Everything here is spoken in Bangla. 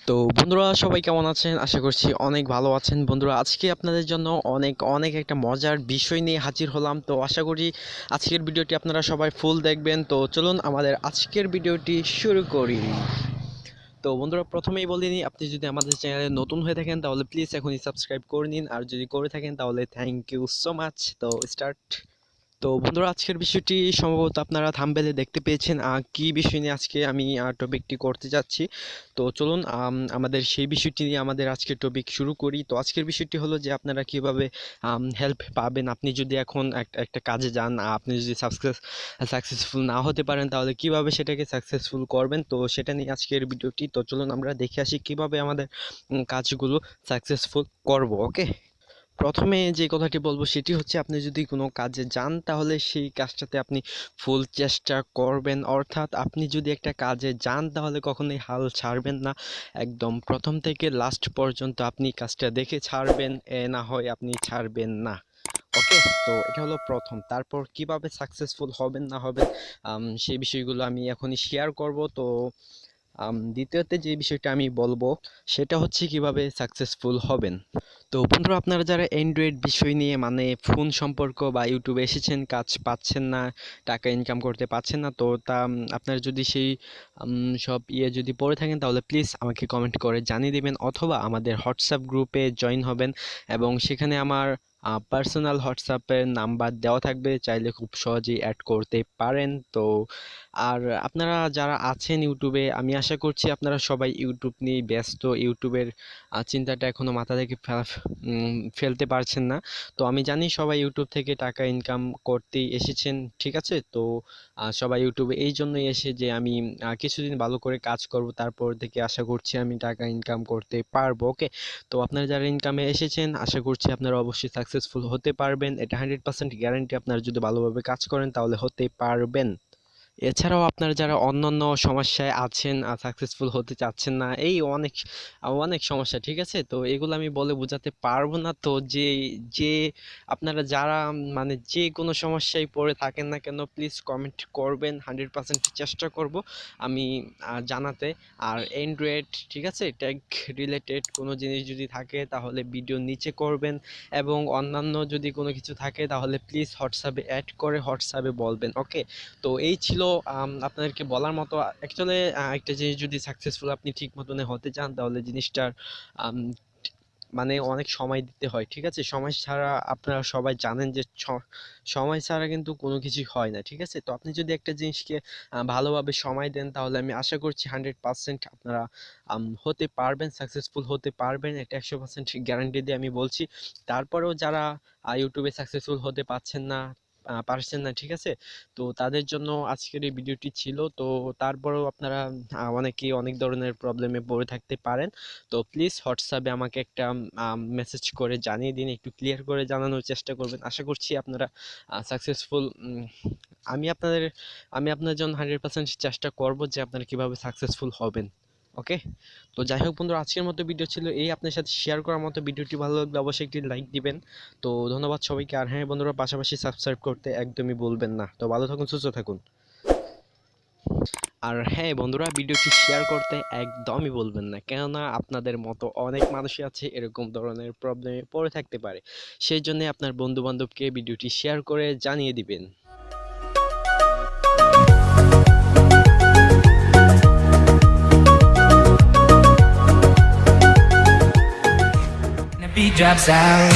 তো বন্ধুরা সবাই কেমন আছেন? আশা করছি অনেক ভালো আছেন। বন্ধুরা আজকে আপনাদের জন্য অনেক একটা মজার বিষয় নিয়ে হাজির হলাম। তো আশা করি আজকের ভিডিওটি আপনারা সবাই ফুল দেখবেন। তো চলুন আমাদের আজকের ভিডিওটি শুরু করি। তো বন্ধুরা প্রথমেই বলে নিই, আপনি যদি আমাদের চ্যানেলে নতুন হয়ে থাকেন তাহলে প্লিজ এখনই সাবস্ক্রাইব করে নিন, আর যদি করে থাকেন তাহলে থ্যাংক ইউ সো মাচ। তো স্টার্ট। তো বন্ধুরা আজকের বিষয়টি সম্ভবত আপনারা থাম্বনেলে দেখতে পেয়েছেন কি বিষয় নিয়ে আজকে আমি টপিকটি করতে যাচ্ছি। তো চলুন আমাদের সেই বিষয়টি নিয়ে আমাদের আজকের টপিক শুরু করি। তো আজকের বিষয়টি হলো যে আপনারা কিভাবে হেল্প পাবেন। আপনি যদি এখন একটা কাজে যান, আপনি যদি সাকসেসফুল না হতে পারেন তাহলে কিভাবে সেটাকে সাকসেসফুল করবেন, তো সেটা নিয়ে আজকের ভিডিওটি। তো চলুন আমরা দেখে আসি কিভাবে আমাদের কাজগুলো সাকসেসফুল করব। ওকে, প্রথমে যে কথাটি বলবো সেটি হচ্ছে, আপনি যদি কোনো কাজে যান তাহলে সেই কাজটাতে আপনি ফুল চেষ্টা করবেন। অর্থাৎ আপনি যদি একটা কাজে যান তাহলে কখনোই হাল ছাড়বেন না। একদম প্রথম থেকে লাস্ট পর্যন্ত আপনি কাজটা দেখে ছাড়বেন, না হয় আপনি ছাড়বেন না। ওকে, তো এটা হলো প্রথম। তারপর কিভাবে সাকসেসফুল হবেন না হবেন সেই বিষয়গুলো আমি এখনই শেয়ার করব। তো দ্বিতীয়তে যে বিষয়টা আমি বলবো সেটা হচ্ছে কিভাবে সাকসেসফুল হবেন। তো বন্ধুরা আপনারা যারা অ্যান্ড্রয়েড বিষয় নিয়ে মানে ফোন সম্পর্ক বা ইউটিউবে এসেছেন, কাজ পাচ্ছেন না, টাকা ইনকাম করতে পারছেন না, তো তা আপনারা যদি সেই সব যদি পড়ে থাকেন তাহলে প্লিজ আমাকে কমেন্ট করে জানিয়ে দেবেন, অথবা আমাদের হোয়াটসঅ্যাপ গ্রুপে জয়েন হবেন। এবং সেখানে আমার পার্সোনাল হোয়াটসঅ্যাপের নাম্বার দেওয়া থাকবে, চাইলে খুব সহজেই অ্যাড করতে পারেন। তো আর আপনারা যারা আছেন ইউটিউবে, আমি আশা করছি আপনারা সবাই ইউটিউব নিয়ে ব্যস্ত, ইউটিউবের চিন্তাটা এখনো মাথা থেকে ফেলতে পারছেন না। তো আমি জানি সবাই ইউটিউব থেকে টাকা ইনকাম করতেই এসেছেন, ঠিক আছে? তো সবাই ইউটিউবে এই জন্যই এসে যে আমি কিছুদিন ভালো করে কাজ করব, তারপর থেকে আশা করছি আমি টাকা ইনকাম করতে পারবো। ওকে, তো আপনারা যারা ইনকামে এসেছেন আশা করছি আপনারা অবশ্যই সাকসেসফুল হতে পারবেন। এটা 100% গ্যারান্টি, আপনারা যদি ভালোভাবে কাজ করেন তাহলে হতে পারবেন। এছাড়াও আপনারা যারা অন্যান্য সমস্যায় আছেন, সাকসেসফুল হতে চাচ্ছেন না, এই অনেক অনেক সমস্যা, ঠিক আছে? তো এগুলো আমি বলে বোঝাতে পারবো না। তো যে যে আপনারা যারা মানে যে কোনো সমস্যায় পড়ে থাকেন না কেন, প্লিজ কমেন্ট করবেন, 100% চেষ্টা করব আমি জানাতে। আর অ্যান্ড্রয়েড, ঠিক আছে, ট্যাগ রিলেটেড কোনো জিনিস যদি থাকে তাহলে ভিডিও নিচে করবেন, এবং অন্যান্য যদি কোনো কিছু থাকে তাহলে প্লিজ হোয়াটসঅ্যাপে অ্যাড করে হোয়াটসঅ্যাপে বলবেন। ওকে, তো এই ছিল আপনাদেরকে বলার মতো। অ্যাকচুয়ালি একটা জিনিস যদি সাকসেসফুল আপনি ঠিক মতনে হতে চান তাহলে জিনিসটার আম, মানে অনেক সময় দিতে হয়, ঠিক আছে? সময় ছাড়া আপনারা সবাই জানেন যে সময় ছাড়া কিন্তু কোনো কিছুই হয় না, ঠিক আছে? তো আপনি যদি একটা জিনিসকে ভালোভাবে সময় দেন তাহলে আমি আশা করছি 100% আপনারা হতে পারবেন, সাকসেসফুল হতে পারবেন। এটা 100% গ্যারান্টি দিয়ে আমি বলছি। তারপরেও যারা ইউটিউবে সাকসেসফুল হতে পারছেন না, ঠিক আছে? তো তাদের জন্য আজকের এই ভিডিওটি ছিল। তো তারপরেও আপনারা অনেকেই অনেক ধরনের প্রবলেমে পড়ে থাকতে পারেন। তো প্লিজ হোয়াটসঅ্যাপে আমাকে একটা মেসেজ করে জানিয়ে দিন, একটু ক্লিয়ার করে জানানোর চেষ্টা করবেন। আশা করছি আপনারা সাকসেসফুল। আমি আপনাদের আমি আপনার জন্য 100% চেষ্টা করব যে আপনারা কিভাবে সাকসেসফুল হবেন। ওকে, তো যাই হোক বন্ধুরা, আজকের মতো ভিডিও ছিল এই, আপনার সাথে শেয়ার করার মতো। ভিডিওটি ভালো লাগলে অবশ্যই একটি লাইক দিবেন। তো ধন্যবাদ সবাইকে। আর হ্যাঁ বন্ধুরা, পাশাপাশি সাবস্ক্রাইব করতে একদমই ভুলবেন না। তো ভালো থাকুন, সুস্থ থাকুন। আর হ্যাঁ বন্ধুরা, ভিডিওটি শেয়ার করতে একদমই ভুলবেন না, কেননা আপনাদের মতো অনেক মানুষই আছে এরকম ধরনের প্রবলেমে পড়ে থাকতে পারে। সেই জন্য আপনার বন্ধু বান্ধবকে ভিডিওটি শেয়ার করে জানিয়ে দিবেন। Beat drops out.